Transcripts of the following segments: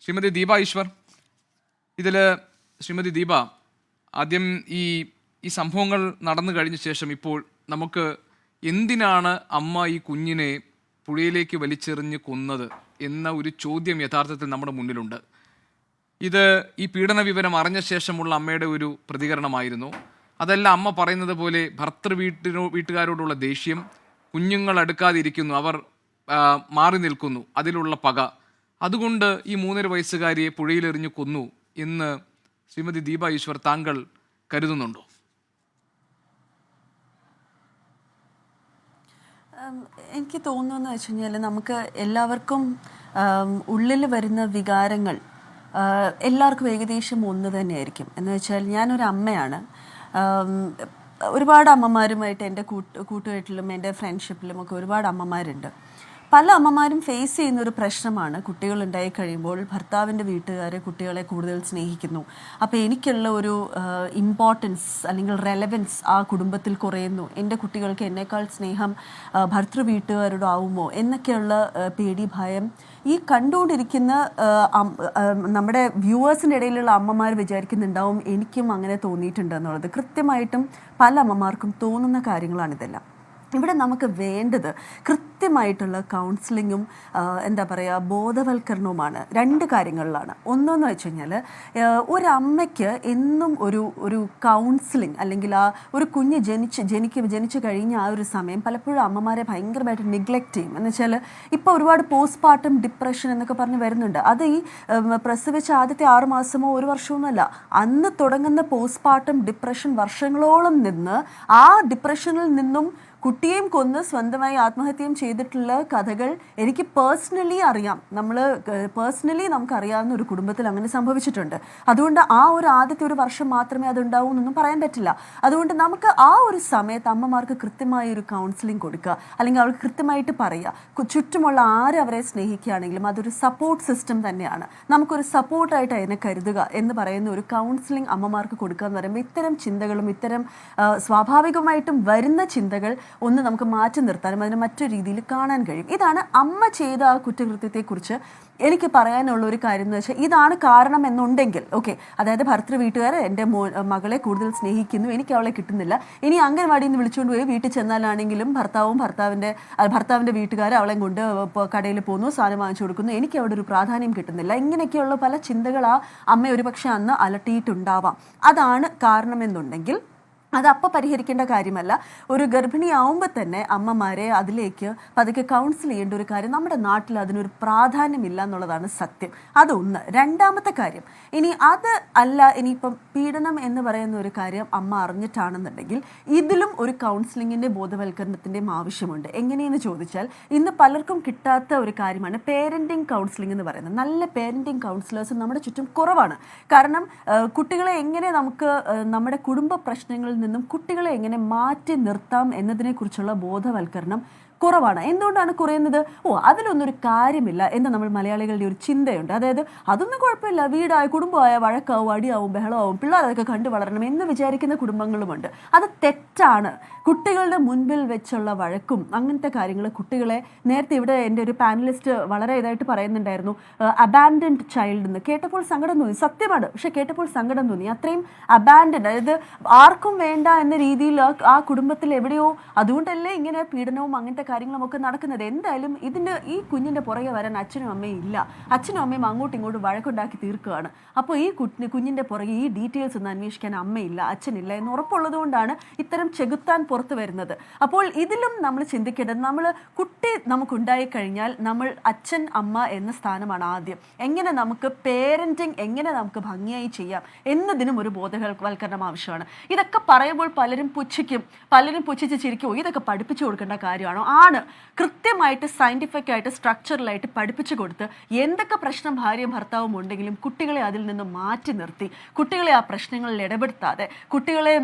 ശ്രീമതി ദീപ ഈശ്വർ, ഇതിൽ ശ്രീമതി ദീപ ആദ്യം ഈ സംഭവങ്ങൾ നടന്നു കഴിഞ്ഞ ശേഷം ഇപ്പോൾ നമുക്ക് എന്തിനാണ് അമ്മ ഈ കുഞ്ഞിനെ പുഴയിലേക്ക് വലിച്ചെറിഞ്ഞ് കൊന്നത് എന്ന ഒരു ചോദ്യം യഥാർത്ഥത്തിൽ നമ്മുടെ മുന്നിലുണ്ട്. ഇത് ഈ പീഡന വിവരം അറിഞ്ഞ ശേഷമുള്ള അമ്മയുടെ ഒരു പ്രതികരണമായിരുന്നു. അതല്ല, അമ്മ പറയുന്നത് പോലെ വീട്ടുകാരോടുള്ള ദേഷ്യം, കുഞ്ഞുങ്ങൾ അടുക്കാതിരിക്കുന്നു, അവർ മാറി നിൽക്കുന്നു, അതിലുള്ള പക, അതുകൊണ്ട് ഈ 3.5 വയസ്സുകാരിയെ പുഴയിലെറിഞ്ഞു കൊന്നു എന്ന് ശ്രീമതി ദീപ ഈശ്വർ താങ്കൾ കരുതുന്നുണ്ടോ? എനിക്ക് തോന്നുന്നു വെച്ച് കഴിഞ്ഞാൽ നമുക്ക് എല്ലാവർക്കും ഉള്ളിൽ വരുന്ന വികാരങ്ങൾ എല്ലാവർക്കും ഏകദേശം ഒന്ന് തന്നെയായിരിക്കും. എന്ന് വെച്ചാൽ ഞാനൊരു അമ്മയാണ്. ഒരുപാട് അമ്മമാരുമായിട്ട് എൻ്റെ കൂട്ടുകെട്ടിലും എൻ്റെ ഫ്രണ്ട്ഷിപ്പിലും ഒക്കെ ഒരുപാട് അമ്മമാരുണ്ട്. പല അമ്മമാരും ഫേസ് ചെയ്യുന്ന ഒരു പ്രശ്നമാണ്, കുട്ടികളുണ്ടായി കഴിയുമ്പോൾ ഭർത്താവിൻ്റെ വീട്ടുകാർ കുട്ടികളെ കൂടുതൽ സ്നേഹിക്കുന്നു. അപ്പോൾ എനിക്കുള്ള ഒരു ഇമ്പോർട്ടൻസ് അല്ലെങ്കിൽ റെലവൻസ് ആ കുടുംബത്തിൽ കുറയുന്നു. എൻ്റെ കുട്ടികൾക്ക് എന്നേക്കാൾ സ്നേഹം ഭർത്തൃ വീട്ടുകാരോട് ആവുമോ എന്നൊക്കെയുള്ള പേടി, ഭയം ഈ കണ്ടുകൊണ്ടിരിക്കുന്ന നമ്മുടെ വ്യൂവേഴ്സിൻ്റെ ഇടയിലുള്ള അമ്മമാർ വിചാരിക്കുന്നുണ്ടാവും എനിക്കും അങ്ങനെ തോന്നിയിട്ടുണ്ട് എന്നുള്ളത്. കൃത്യമായിട്ടും പല അമ്മമാർക്കും തോന്നുന്ന കാര്യങ്ങളാണിതെല്ലാം. ഇവിടെ നമുക്ക് വേണ്ടത് കൃത്യമായിട്ടുള്ള കൗൺസിലിങ്ങും എന്താ പറയുക ബോധവൽക്കരണവുമാണ്. 2 കാര്യങ്ങളിലാണ്. ഒന്നെന്ന് വെച്ച് കഴിഞ്ഞാൽ ഒരമ്മയ്ക്ക് എന്നും ഒരു കൗൺസിലിംഗ് അല്ലെങ്കിൽ ആ ഒരു കുഞ്ഞ് ജനിച്ചു കഴിഞ്ഞ ആ ഒരു സമയം പലപ്പോഴും അമ്മമാരെ ഭയങ്കരമായിട്ട് നെഗ്ലക്റ്റ് ചെയ്യും. എന്ന് വെച്ചാൽ ഇപ്പോൾ ഒരുപാട് പോസ്റ്റ്പാർട്ടം ഡിപ്രഷൻ എന്നൊക്കെ പറഞ്ഞ് വരുന്നുണ്ട്. അത് ഈ പ്രസവിച്ച ആദ്യത്തെ 6 മാസമോ 1 വർഷമൊന്നുമല്ല, അന്ന് തുടങ്ങുന്ന പോസ്റ്റ്പാർട്ടം ഡിപ്രഷൻ വർഷങ്ങളോളം നിന്ന് ആ ഡിപ്രഷനിൽ നിന്നും കുട്ടിയെയും കൊന്ന് സ്വന്തമായി ആത്മഹത്യയും ചെയ്തിട്ടുള്ള കഥകൾ എനിക്ക് പേഴ്സണലി അറിയാം. നമുക്കറിയാവുന്ന ഒരു കുടുംബത്തിൽ അങ്ങനെ സംഭവിച്ചിട്ടുണ്ട്. അതുകൊണ്ട് ആ ഒരു ആദ്യത്തെ 1 വർഷം മാത്രമേ അതുണ്ടാവൂ എന്നൊന്നും പറയാൻ പറ്റില്ല. അതുകൊണ്ട് നമുക്ക് ആ ഒരു സമയത്ത് അമ്മമാർക്ക് കൃത്യമായ ഒരു കൗൺസിലിംഗ് കൊടുക്കുക, അല്ലെങ്കിൽ അവർക്ക് കൃത്യമായിട്ട് പറയുക. ചുറ്റുമുള്ള ആരവരെ സ്നേഹിക്കുകയാണെങ്കിലും അതൊരു സപ്പോർട്ട് സിസ്റ്റം തന്നെയാണ്. നമുക്കൊരു സപ്പോർട്ടായിട്ട് അതിനെ കരുതുക എന്ന് പറയുന്ന ഒരു കൗൺസിലിംഗ് അമ്മമാർക്ക് കൊടുക്കുക എന്ന് പറയുമ്പോൾ ഇത്തരം ചിന്തകളും ഇത്തരം സ്വാഭാവികമായിട്ടും വരുന്ന ചിന്തകൾ ഒന്ന് നമുക്ക് മാറ്റി നിർത്താനും അതിനെ മറ്റൊരു രീതിയിൽ കാണാൻ കഴിയും. ഇതാണ് അമ്മ ചെയ്ത ആ കുറ്റകൃത്യത്തെക്കുറിച്ച് എനിക്ക് പറയാനുള്ള ഒരു കാര്യം എന്ന് വെച്ചാൽ, ഇതാണ് കാരണം എന്നുണ്ടെങ്കിൽ ഓക്കെ, അതായത് ഭർത്തൃ വീട്ടുകാർ എൻ്റെ മകളെ കൂടുതൽ സ്നേഹിക്കുന്നു, എനിക്ക് അവളെ കിട്ടുന്നില്ല, ഇനി അംഗൻവാടിയിൽ നിന്ന് വിളിച്ചുകൊണ്ട് പോയി വീട്ടിൽ ചെന്നാലാണെങ്കിലും ഭർത്താവിൻ്റെ വീട്ടുകാർ അവളെ കൊണ്ട് കടയിൽ പോകുന്നു, സാധനം വാങ്ങിച്ചു കൊടുക്കുന്നു, എനിക്ക് അവിടെ ഒരു പ്രാധാന്യം കിട്ടുന്നില്ല, ഇങ്ങനെയൊക്കെയുള്ള പല ചിന്തകൾ ആ അമ്മ ഒരുപക്ഷെ അന്ന് അലട്ടിയിട്ടുണ്ടാവാം. അതാണ് കാരണമെന്നുണ്ടെങ്കിൽ അതപ്പോൾ പരിഹരിക്കേണ്ട കാര്യമല്ല. ഒരു ഗർഭിണിയാവുമ്പോൾ തന്നെ അമ്മമാരെ അതിലേക്ക് പതുക്കെ കൗൺസിൽ ചെയ്യേണ്ട ഒരു കാര്യം. നമ്മുടെ നാട്ടിൽ അതിനൊരു പ്രാധാന്യമില്ല എന്നുള്ളതാണ് സത്യം. അതൊന്ന്. രണ്ടാമത്തെ കാര്യം, ഇനി അത് അല്ല, ഇനിയിപ്പം പീഡനം എന്ന് പറയുന്ന ഒരു കാര്യം അമ്മ അറിഞ്ഞിട്ടാണെന്നുണ്ടെങ്കിൽ ഇതിലും ഒരു കൗൺസിലിങ്ങിൻ്റെ ബോധവൽക്കരണത്തിൻ്റെയും ആവശ്യമുണ്ട്. എങ്ങനെയെന്ന് ചോദിച്ചാൽ, ഇന്ന് പലർക്കും കിട്ടാത്ത ഒരു കാര്യമാണ് പേരൻറ്റിങ് കൗൺസിലിംഗ് എന്ന് പറയുന്നത്. നല്ല പേരൻറ്റിങ് കൗൺസിലേഴ്സ് നമ്മുടെ ചുറ്റും കുറവാണ്. കാരണം കുട്ടികളെ എങ്ങനെ നമുക്ക് നമ്മുടെ കുടുംബ പ്രശ്നങ്ങളിൽ നിന്നും കുട്ടികളെ എങ്ങനെ മാറ്റി നിർത്താം എന്നതിനെക്കുറിച്ചുള്ള ബോധവൽക്കരണം കുറവാണ്. എന്തുകൊണ്ടാണ് കുറയുന്നത്? അതിലൊന്നും ഒരു കാര്യമില്ല എന്ന് നമ്മൾ മലയാളികളുടെ ഒരു ചിന്തയുണ്ട്. അതായത് അതൊന്നും കുഴപ്പമില്ല, വീടായ കുടുംബമായ വഴക്കാവും, അടിയാവും, ബഹളമാവും, പിള്ളേരതൊക്കെ കണ്ടു വളരണം എന്ന് വിചാരിക്കുന്ന കുടുംബങ്ങളുമുണ്ട്. അത് തെറ്റാണ്. കുട്ടികളുടെ മുൻപിൽ വെച്ചുള്ള വഴക്കും അങ്ങനത്തെ കാര്യങ്ങൾ കുട്ടികളെ, നേരത്തെ ഇവിടെ എൻ്റെ ഒരു പാനലിസ്റ്റ് വളരെ ഇതായിട്ട് പറയുന്നുണ്ടായിരുന്നു അബാൻഡൻഡ് ചൈൽഡ് എന്ന്. കേട്ടപ്പോൾ സങ്കടം തോന്നി, സത്യമാണ്, പക്ഷെ കേട്ടപ്പോൾ സങ്കടം തോന്നി. അത്രയും അബാൻഡൻഡ്, അതായത് ആർക്കും വേണ്ട എന്ന രീതിയിൽ ആ കുടുംബത്തിൽ എവിടെയോ, അതുകൊണ്ടല്ലേ ഇങ്ങനെ പീഡനവും അങ്ങനത്തെ കാര്യങ്ങളുമൊക്കെ നടക്കുന്നത്. എന്തായാലും ഈ കുഞ്ഞിൻ്റെ പുറകെ വരാൻ അച്ഛനും അമ്മയും ഇല്ല. അച്ഛനും അമ്മയും അങ്ങോട്ടും ഇങ്ങോട്ടും വഴക്കുണ്ടാക്കി തീർക്കുകയാണ്. അപ്പോൾ ഈ കുഞ്ഞിൻ്റെ പുറകെ ഈ ഡീറ്റെയിൽസ് ഒന്നും അന്വേഷിക്കാൻ അമ്മയില്ല, അച്ഛനില്ല എന്ന് ഉറപ്പുള്ളത് കൊണ്ടാണ് ഇത്തരം ചെകുത്താൻ പുറത്ത് വരുന്നത്. അപ്പോൾ ഇതിലും നമ്മൾ ചിന്തിക്കേണ്ടത്, കുട്ടി നമുക്കുണ്ടായി കഴിഞ്ഞാൽ നമ്മൾ അച്ഛൻ അമ്മ എന്ന സ്ഥാനമാണ് ആദ്യം. എങ്ങനെ നമുക്ക് പേരൻറ്റിങ് എങ്ങനെ നമുക്ക് ഭംഗിയായി ചെയ്യാം എന്നതിനും ഒരു ബോധവൽക്കരണം ആവശ്യമാണ്. ഇതൊക്കെ പറയുമ്പോൾ പലരും പുച്ഛിച്ച് ചിരിക്കുമോ, ഇതൊക്കെ പഠിപ്പിച്ചു കൊടുക്കേണ്ട കാര്യമാണോ? ആണ്. കൃത്യമായിട്ട് സയൻറ്റിഫിക് ആയിട്ട് സ്ട്രക്ചറലായിട്ട് പഠിപ്പിച്ചു കൊടുത്ത് എന്തൊക്കെ പ്രശ്നം ഭാര്യയും ഭർത്താവും ഉണ്ടെങ്കിലും കുട്ടികളെ അതിൽ നിന്ന് മാറ്റി നിർത്തി, കുട്ടികളെ ആ പ്രശ്നങ്ങളിൽ ഇടപെടുത്താതെ,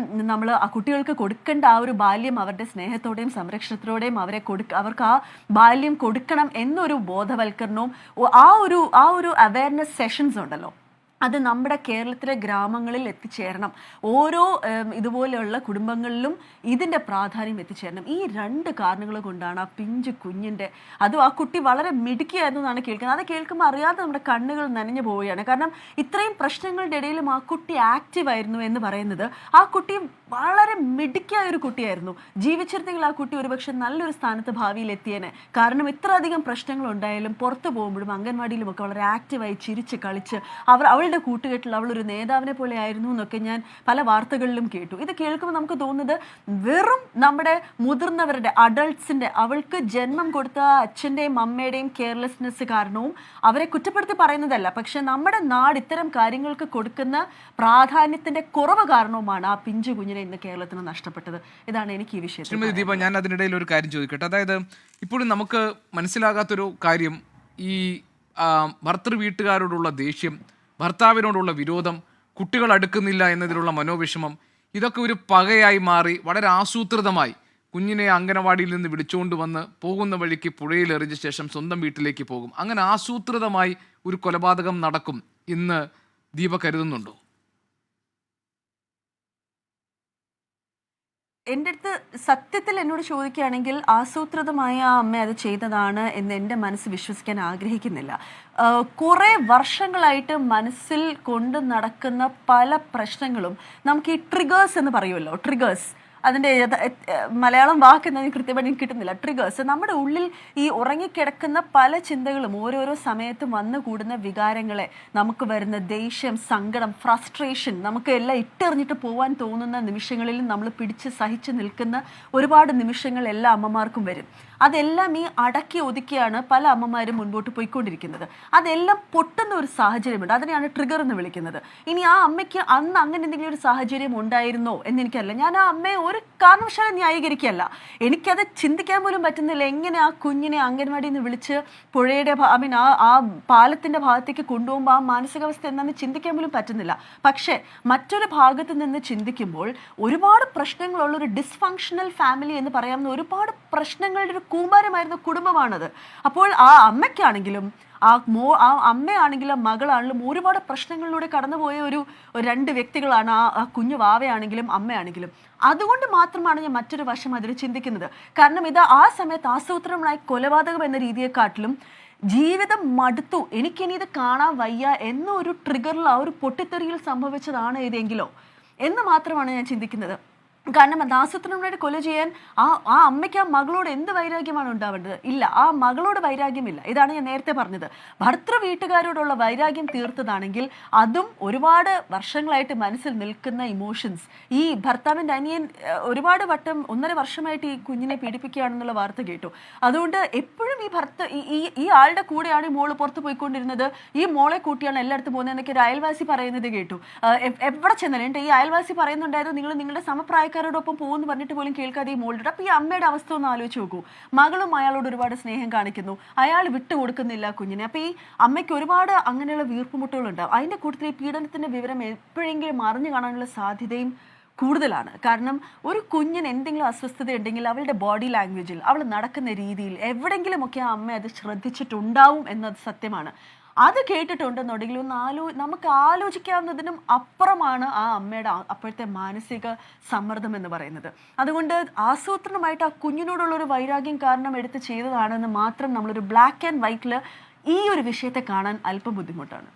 കുട്ടികൾക്ക് കൊടുക്കേണ്ട ആ ഒരു ബാല്യം അവരുടെ സ്നേഹത്തോടെയും സംരക്ഷണത്തോടെയും അവർക്ക് ആ ബാല്യം കൊടുക്കണം എന്നൊരു ബോധവൽക്കരണവും ആ ഒരു അവയർനെസ് സെഷൻസ് ഉണ്ടല്ലോ, അത് നമ്മുടെ കേരളത്തിലെ ഗ്രാമങ്ങളിൽ എത്തിച്ചേരണം. ഓരോ ഇതുപോലെയുള്ള കുടുംബങ്ങളിലും ഇതിൻ്റെ പ്രാധാന്യം എത്തിച്ചേരണം. ഈ 2 കാരണങ്ങൾ കൊണ്ടാണ് ആ പിഞ്ചു കുഞ്ഞിൻ്റെ, അതും ആ കുട്ടി വളരെ മിടുക്കിയായിരുന്നു എന്നാണ് കേൾക്കുന്നത്. അത് കേൾക്കുമ്പോൾ അറിയാതെ നമ്മുടെ കണ്ണുകൾ നനഞ്ഞു പോവുകയാണ്. കാരണം ഇത്രയും പ്രശ്നങ്ങളുടെ ഇടയിലും ആ കുട്ടി ആക്റ്റീവായിരുന്നു എന്ന് പറയുന്നത്, ആ കുട്ടി വളരെ മിടുക്കിയായ ഒരു കുട്ടിയായിരുന്നു. ജീവിച്ചിരുന്നെങ്കിൽ ആ കുട്ടി ഒരുപക്ഷെ നല്ലൊരു സ്ഥാനത്ത് ഭാവിയിൽ എത്തിയേനെ. കാരണം ഇത്ര അധികം പ്രശ്നങ്ങൾ ഉണ്ടായാലും പുറത്തു പോകുമ്പോഴും അംഗൻവാടിയിലുമൊക്കെ വളരെ ആക്റ്റീവായി ചിരിച്ച് കളിച്ച് അവളുടെ കൂട്ടുകെട്ടിൽ അവളൊരു നേതാവിനെ പോലെ ആയിരുന്നു എന്നൊക്കെ ഞാൻ പല വാർത്തകളിലും കേട്ടു. ഇത് കേൾക്കുമ്പോൾ നമുക്ക് തോന്നുന്നത് വെറും നമ്മുടെ മുതിർന്നവരുടെ അഡൾട്ട്സിൻ്റെ, അവൾക്ക് ജന്മം കൊടുത്ത അച്ഛൻ്റെയും അമ്മയുടെയും കെയർലെസ്നെസ് കാരണവും അവരെ കുറ്റപ്പെടുത്തി പറയുന്നതല്ല, പക്ഷെ നമ്മുടെ നാട് ഇത്തരം കാര്യങ്ങൾക്ക് കൊടുക്കുന്ന പ്രാധാന്യത്തിൻ്റെ കുറവ് കാരണവുമാണ് ആ പിഞ്ചു കുഞ്ഞിനെ ഇന്ന് കേരളത്തിന് നഷ്ടപ്പെട്ടത്. ഇതാണ് എനിക്ക് ഈ വിഷയത്തിൽ. ശ്രീമതി ദീപ, ഞാൻ അതിനിടയിൽ ഒരു കാര്യം ചോദിക്കട്ടെ. അതായത് ഇപ്പോഴും നമുക്ക് മനസ്സിലാകാത്തൊരു കാര്യം, ഈ ഭർത്തൃ വീട്ടുകാരോടുള്ള ദേഷ്യം, ഭർത്താവിനോടുള്ള വിരോധം, കുട്ടികൾ അടുക്കുന്നില്ല എന്നതിലുള്ള മനോവിഷമം, ഇതൊക്കെ ഒരു പകയായി മാറി വളരെ ആസൂത്രിതമായി കുഞ്ഞിനെ അംഗനവാടിയിൽ നിന്ന് വിളിച്ചുകൊണ്ട് വന്ന് പോകുന്ന വഴിക്ക് പുഴയിൽ എറിഞ്ഞ ശേഷം സ്വന്തം വീട്ടിലേക്ക് പോകും. അങ്ങനെ ആസൂത്രിതമായി ഒരു കൊലപാതകം നടക്കും ഇന്ന് ദീപ കരുതുന്നുണ്ടോ? എൻ്റെ അടുത്ത് സത്യത്തിൽ എന്നോട് ചോദിക്കുകയാണെങ്കിൽ ആസൂത്രിതമായ ആ അമ്മ അത് ചെയ്തതാണ് എന്ന് എൻ്റെ മനസ്സ് വിശ്വസിക്കാൻ ആഗ്രഹിക്കുന്നില്ല. കുറേ വർഷങ്ങളായിട്ട് മനസ്സിൽ കൊണ്ട് നടക്കുന്ന പല പ്രശ്നങ്ങളും നമുക്ക് ഈ ട്രിഗേഴ്സ് എന്ന് പറയുമല്ലോ, ട്രിഗേഴ്സ്, അതിൻ്റെ മലയാളം വാക്ക് എന്നതിന് കൃത്യമായിട്ട് കിട്ടുന്നില്ല. ട്രിഗേഴ്സ്, നമ്മുടെ ഉള്ളിൽ ഈ ഉറങ്ങിക്കിടക്കുന്ന പല ചിന്തകളും ഓരോരോ സമയത്തും വന്നു കൂടുന്ന വികാരങ്ങളെ, നമുക്ക് വരുന്ന ദേഷ്യം, സങ്കടം, ഫ്രസ്ട്രേഷൻ, നമുക്ക് എല്ലാം ഇട്ടെറിഞ്ഞിട്ട് പോകാൻ തോന്നുന്ന നിമിഷങ്ങളിലും നമ്മൾ പിടിച്ച് സഹിച്ച് നിൽക്കുന്ന ഒരുപാട് നിമിഷങ്ങൾ എല്ലാ അമ്മമാർക്കും വരും. അതെല്ലാം ഈ അടക്കി ഒതുക്കിയാണ് പല അമ്മമാരും മുൻപോട്ട് പോയിക്കൊണ്ടിരിക്കുന്നത്. അതെല്ലാം പൊട്ടുന്ന ഒരു സാഹചര്യമുണ്ട്, അതിനെയാണ് ട്രിഗർ എന്ന് വിളിക്കുന്നത്. ഇനി ആ അമ്മയ്ക്ക് അന്ന് അങ്ങനെ എന്തെങ്കിലും ഒരു സാഹചര്യം ഉണ്ടായിരുന്നോ എന്നെനിക്കല്ല. ഞാൻ ആ അമ്മയെ ഒരു കാരണവശാലും ന്യായീകരിക്കുകയല്ല. എനിക്കത് ചിന്തിക്കാൻ പോലും പറ്റുന്നില്ല. എങ്ങനെ ആ കുഞ്ഞിനെ അംഗൻവാടിയിൽ നിന്ന് വിളിച്ച് പുഴയുടെ ആ പാലത്തിൻ്റെ ഭാഗത്തേക്ക് കൊണ്ടുപോകുമ്പോൾ ആ മാനസികാവസ്ഥ എന്താണെന്ന് ചിന്തിക്കാൻ പോലും പറ്റുന്നില്ല. പക്ഷേ മറ്റൊരു ഭാഗത്ത് നിന്ന് ചിന്തിക്കുമ്പോൾ ഒരുപാട് പ്രശ്നങ്ങളുള്ളൊരു ഡിസ്ഫങ്ഷണൽ ഫാമിലി എന്ന് പറയാവുന്ന ഒരുപാട് പ്രശ്നങ്ങളുടെ ഒരു കൂമ്പാരമായിരുന്ന കുടുംബമാണത്. അപ്പോൾ ആ അമ്മയ്ക്കാണെങ്കിലും ആ അമ്മയാണെങ്കിലും മകളാണെങ്കിലും ഒരുപാട് പ്രശ്നങ്ങളിലൂടെ കടന്നുപോയ ഒരു 2 വ്യക്തികളാണ് ആ കുഞ്ഞു വാവയാണെങ്കിലും അമ്മയാണെങ്കിലും. അതുകൊണ്ട് മാത്രമാണ് ഞാൻ മറ്റൊരു വശം അതിൽ ചിന്തിക്കുന്നത്. കാരണം ഇത് ആ സമയത്ത് ആസൂത്രണമായി കൊലപാതകം എന്ന രീതിയെക്കാട്ടിലും ജീവിതം മടുത്തു, എനിക്കിനി ഇത് കാണാൻ വയ്യ എന്നൊരു ട്രിഗറിൽ, ആ ഒരു പൊട്ടിത്തെറിയിൽ സംഭവിച്ചതാണ് ഇതെങ്കിലോ എന്ന് മാത്രമാണ് ഞാൻ ചിന്തിക്കുന്നത്. കാരണം അത് ആസൂത്രണമായിട്ട് കൊല ചെയ്യാൻ ആ അമ്മയ്ക്ക് ആ മകളോട് എന്ത് വൈരാഗ്യമാണ് ഉണ്ടാവേണ്ടത്? ഇല്ല, ആ മകളോട് വൈരാഗ്യമില്ല. ഇതാണ് ഞാൻ നേരത്തെ പറഞ്ഞത്. ഭർത്തൃ വീട്ടുകാരോടുള്ള വൈരാഗ്യം തീർത്തതാണെങ്കിൽ അതും ഒരുപാട് വർഷങ്ങളായിട്ട് മനസ്സിൽ നിൽക്കുന്ന ഇമോഷൻസ്. ഈ ഭർത്താവിൻ്റെ അനിയൻ ഒരുപാട് വട്ടം 1.5 വർഷമായിട്ട് ഈ കുഞ്ഞിനെ പീഡിപ്പിക്കുകയാണെന്നുള്ള വാർത്ത കേട്ടു. അതുകൊണ്ട് എപ്പോഴും ഈ ആളുടെ കൂടെയാണ് ഈ മോള് പുറത്ത് പോയിക്കൊണ്ടിരുന്നത്, ഈ മോളെ കൂട്ടിയാണ് എല്ലായിടത്തും പോകുന്നതെന്നൊക്കെ ഒരു അയൽവാസി പറയുന്നത് കേട്ടു. എവിടെ ചെന്നാലും ഈ അയൽവാസി പറയുന്നുണ്ടായിരുന്നു, നിങ്ങൾ നിങ്ങളുടെ സമപ്രായക്കാരോടൊപ്പം പോകുമെന്ന് പറഞ്ഞിട്ട് പോലും കേൾക്കാതെ ഈ മോളുടെ. അപ്പോൾ ഈ അമ്മയുടെ അവസ്ഥ ഒന്ന് ആലോചിച്ച് നോക്കൂ. മകളും അയാളോട് ഒരുപാട് സ്നേഹം കാണിക്കുന്നു, അയാൾ വിട്ടുകൊടുക്കുന്നില്ല കുഞ്ഞിനെ. അപ്പോൾ ഈ അമ്മയ്ക്ക് ഒരുപാട് അങ്ങനെയുള്ള വീർപ്പുമുട്ടുകളുണ്ടാവും. അതിൻ്റെ കൂട്ടത്തിൽ ഈ പീഡനത്തിൻ്റെ വിവരം എപ്പോഴെങ്കിലും അറിഞ്ഞു കാണാനുള്ള സാധ്യതയും കൂടുതലാണ്. കാരണം ഒരു കുഞ്ഞിന് എന്തെങ്കിലും അസ്വസ്ഥത ഉണ്ടെങ്കിൽ അവളുടെ ബോഡി ലാംഗ്വേജിൽ, അവൾ നടക്കുന്ന രീതിയിൽ എവിടെയെങ്കിലുമൊക്കെ ആ അമ്മ അത് ശ്രദ്ധിച്ചിട്ടുണ്ടാവും എന്നത് സത്യമാണ്. അത് കേട്ടിട്ടുണ്ടെന്നുണ്ടെങ്കിൽ നമുക്ക് ആലോചിക്കാവുന്നതിനും അപ്പുറമാണ് ആ അമ്മയുടെ അപ്പോഴത്തെ മാനസിക സമ്മർദ്ദം എന്ന് പറയുന്നത്. അതുകൊണ്ട് ആസൂത്രണമായിട്ട് ആ കുഞ്ഞിനോടുള്ളൊരു വൈരാഗ്യം കാരണം എടുത്ത് ചെയ്തതാണെന്ന് മാത്രം നമ്മളൊരു ബ്ലാക്ക് ആൻഡ് വൈറ്റിൽ ഈ ഒരു വിഷയത്തെ കാണാൻ അല്പം ബുദ്ധിമുട്ടാണ്.